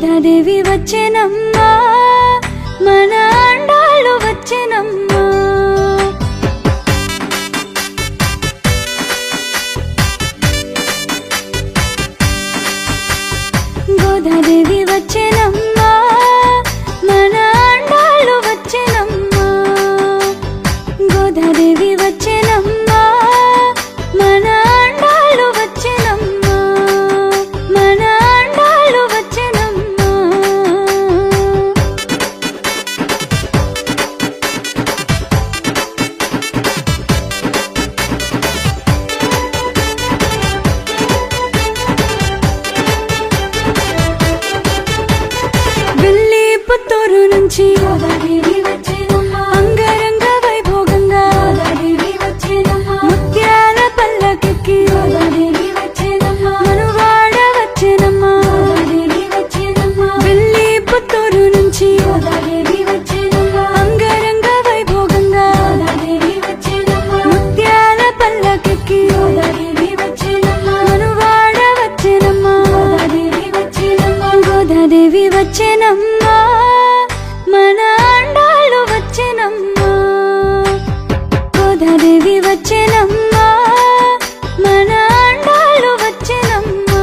గోదాదేవి వచ్చెనమ్మా, మన అండాళ్ళు వచ్చెనమ్మా. గోదాదేవి వచ్చెనమ్మా, మన అండాళ్ళు వచ్చెనమ్మా. గోదాదేవి వచ్చెనమ్మా, మన అండాళ్ళు వచ్చెనమ్మా. మన అండాళ్ళు వచ్చెనమ్మా. వెళ్ళి పుత్తూరు నుంచి గోదాదేవి వచ్చెనమ్మా, అంగరంగ వైభోగంగా గోదాదేవి వచ్చెనమ్మా. ముత్యాల పల్లకెక్కి గోదాదేవి వచ్చెనమ్మా, మనువాడ వచ్చెనమ్మా. గోదాదేవి వచ్చెనమ్మా. వెళ్ళి పుత్తూరు నుంచి గోదాదేవి వచ్చెనమ్మా, అంగరంగ వైభోగంగా గోదాదేవి వచ్చెనమ్మా. ముత్యాల పల్లకెక్కి గోదాదేవి వచ్చెనమ్మా, మనువాడ వచ్చెనమ్మా. గోదాదేవి వచ్చెనమ్మా. గోదాదేవి వచ్చెనమ్మా, మన అండాళ్ళు వచ్చెనమ్మా. గోదాదేవి వచ్చెనమ్మా, మన అండాళ్ళు వచ్చెనమ్మా.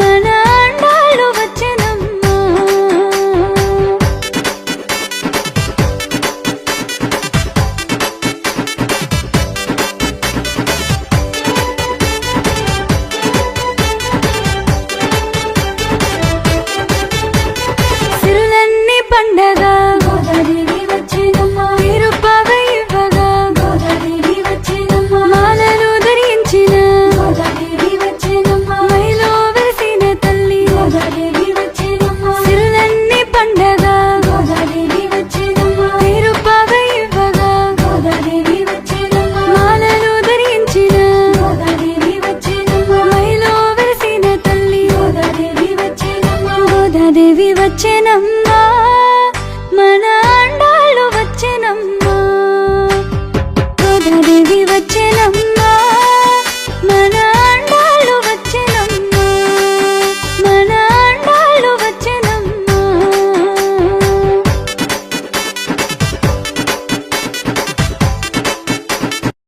మన అండాళ్ళు వచ్చెనమ్మా. సిరులన్నీ పండగ గోదాదేవి వచ్చెనమ్మా, తిరుపవై ఇవ్వగా గోదాదేవి వచ్చెనమ్మా. మాలలు ధరించిన గోదాదేవి వచ్చెనమ్మా, మైలో వెలిసిన తల్లి గోదాదేవి వచ్చెనమ్మా. సిరులన్నీ పండగ గోదాదేవి వచ్చెనమ్మా, తిరుపవై ఇవ్వగా గోదాదేవి వచ్చెనమ్మా. మాలలు ధరించిన గోదాదేవి వచ్చెనమ్మా, మైలో వెలిసిన తల్లి గోదాదేవి వచ్చెనమ్మా. గోదాదేవి వచ్చెనమ్మా, మన అండా